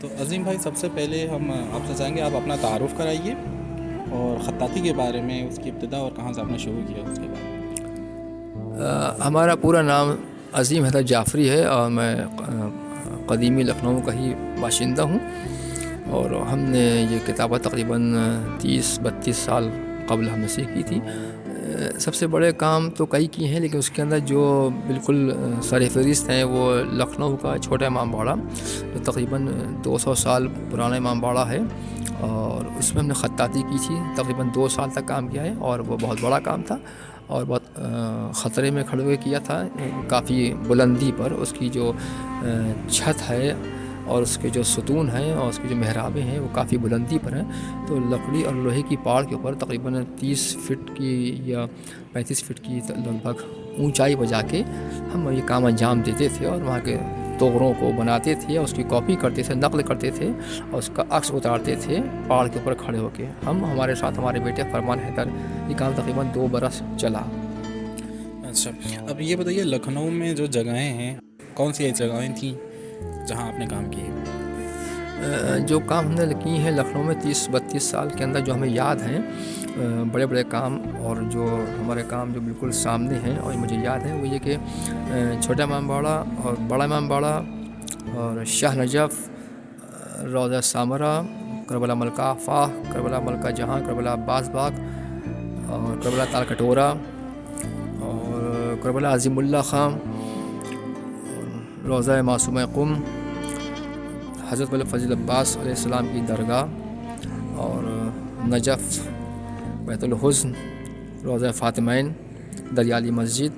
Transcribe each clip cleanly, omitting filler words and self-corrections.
تو عظیم بھائی، سب سے پہلے ہم آپ سے چاہیں گے آپ اپنا تعارف کرائیے اور خطاطی کے بارے میں، اس کی ابتدا اور کہاں سے آپ نے شروع کیا اس کے بعد۔ ہمارا پورا نام عظیم حیدر جعفری ہے اور میں قدیمی لکھنؤ کا ہی باشندہ ہوں، اور ہم نے یہ کتابت تقریباً 30-32 سال قبل ہم نے سیکھی تھی۔ سب سے بڑے کام تو کئی کیے ہیں، لیکن اس کے اندر جو بالکل سر فہرست ہیں وہ لکھنؤ کا چھوٹا امام باڑہ، جو تقریباً 200 سال پرانا امام باڑہ ہے، اور اس میں ہم نے خطاطی کی تھی، تقریباً 2 سال تک کام کیا ہے، اور وہ بہت بڑا کام تھا اور بہت خطرے میں کھڑے ہوئے کیا تھا، کافی بلندی پر۔ اس کی جو چھت ہے اور اس کے جو ستون ہیں اور اس کی جو محرابیں ہیں وہ کافی بلندی پر ہیں، تو لکڑی اور لوہے کی پاڑ کے اوپر تقریباً 30 فٹ کی یا 35 فٹ کی لگ بھگ اونچائی پر جا کے ہم یہ کام انجام دیتے تھے، اور وہاں کے توغروں کو بناتے تھے، اس کی کاپی کرتے تھے، نقل کرتے تھے، اور اس کا عکس اتارتے تھے پہاڑ کے اوپر کھڑے ہو کے۔ ہمارے ساتھ ہمارے بیٹے فرمان حیدر، یہ کام تقریباً 2 برس چلا۔ اچھا، اب یہ بتائیے لکھنؤ میں جو جگہیں ہیں، کون سی ایسی جگہیں تھیں جہاں آپ نے کام کیے؟ جو کام ہم نے کیے ہیں لکھنؤ میں 30-32 سال کے اندر، جو ہمیں یاد ہیں بڑے بڑے کام، اور جو ہمارے کام جو بالکل سامنے ہیں اور مجھے یاد ہیں، وہ یہ کہ چھوٹا امام باڑہ اور بڑا امام باڑہ اور شاہ نجف، روضہ سامرا، کربلا ملکہ آفاق، کربلا ملکہ جہاں، کربلا عباس باغ، اور کربلا تال کٹورا، اور کربلا عظیم اللہ خان، روضہ معصومہ قم، حضرت ملک فضل عباس علیہ السلام کی درگاہ، اور نجف، بیت الحسن، روضہ فاطمین، دریالی مسجد،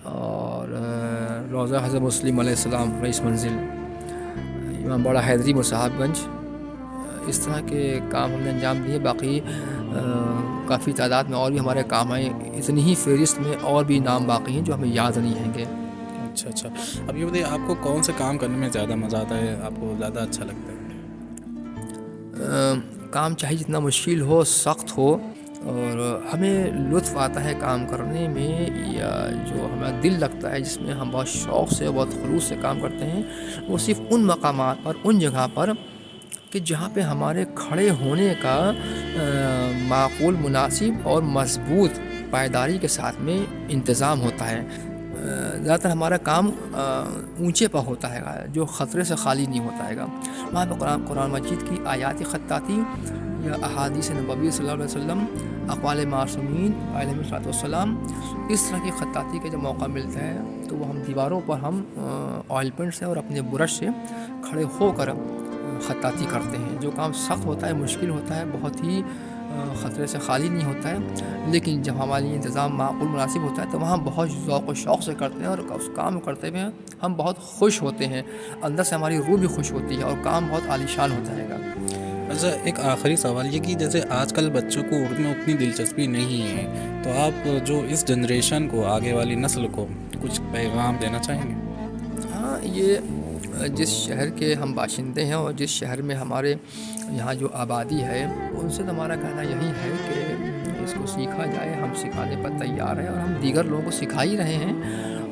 اور روضہ حضرت مسلم علیہ السلام رئیس منزل، امام باڑہ حیدری مصحف گنج۔ اس طرح کے کام ہم نے انجام دیے۔ باقی کافی تعداد میں اور بھی ہمارے کام ہیں، اتنی ہی فہرست میں اور بھی نام باقی ہیں جو ہمیں یاد نہیں ہیں گے۔ اچھا، اب یہ بتائیے آپ کو کون سے کام کرنے میں زیادہ مزہ آتا ہے، آپ کو زیادہ اچھا لگتا ہے؟ کام چاہے جتنا مشکل ہو، سخت ہو، اور ہمیں لطف آتا ہے کام کرنے میں، یا جو ہمارا دل لگتا ہے، جس میں ہم بہت شوق سے، بہت خلوص سے کام کرتے ہیں، وہ صرف ان مقامات پر، ان جگہ پر کہ جہاں پہ ہمارے کھڑے ہونے کا معقول، مناسب اور مضبوط پائیداری کے ساتھ میں انتظام ہوتا ہے۔ زیادہ تر ہمارا کام اونچے پر ہوتا ہے، جو خطرے سے خالی نہیں ہوتا ہے گا۔ وہاں پہ قرآن مجید کی آیات خطاطی یا احادیث نبوی صلی اللہ علیہ وسلم، اقوال معصومین علیہ الصلوۃ والسلام، اس طرح کی خطاطی کا جب موقع ملتا ہے تو وہ ہم دیواروں پر ہم آئل پینٹ سے اور اپنے برش سے کھڑے ہو کر خطاطی کرتے ہیں۔ جو کام سخت ہوتا ہے، مشکل ہوتا ہے، بہت ہی خطرے سے خالی نہیں ہوتا ہے، لیکن جب ہمارے لیے انتظام معقول مناسب ہوتا ہے تو وہاں بہت ذوق و شوق سے کرتے ہیں، اور اس کام کرتے ہوئے ہم بہت خوش ہوتے ہیں، اندر سے ہماری روح بھی خوش ہوتی ہے، اور کام بہت عالیشان ہوتا ہے گا۔ اچھا، ایک آخری سوال یہ کہ جیسے آج کل بچوں کو اردو میں اتنی دلچسپی نہیں ہے، تو آپ جو اس جنریشن کو، آگے والی نسل کو کچھ پیغام دینا چاہیں گے؟ ہاں، یہ جس شہر کے ہم باشندے ہیں اور جس شہر میں ہمارے یہاں جو آبادی ہے، ان سے تو ہمارا کہنا یہی ہے کہ اس کو سیکھا جائے۔ ہم سکھانے پر تیار ہیں، اور ہم دیگر لوگوں کو سکھا ہی رہے ہیں،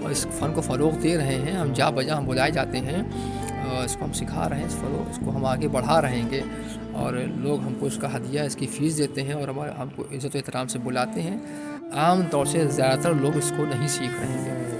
اور اس فن کو فروغ دے رہے ہیں۔ ہم جا بجا ہم بلائے جاتے ہیں، اس کو ہم سکھا رہے ہیں، اس کو ہم آگے بڑھا رہیں گے، اور لوگ ہم کو اس کا ہدیہ، اس کی فیس دیتے ہیں، اور ہم کو عزت و احترام سے بلاتے ہیں۔ عام طور سے زیادہ تر لوگ اس کو نہیں سیکھ رہے ہیں۔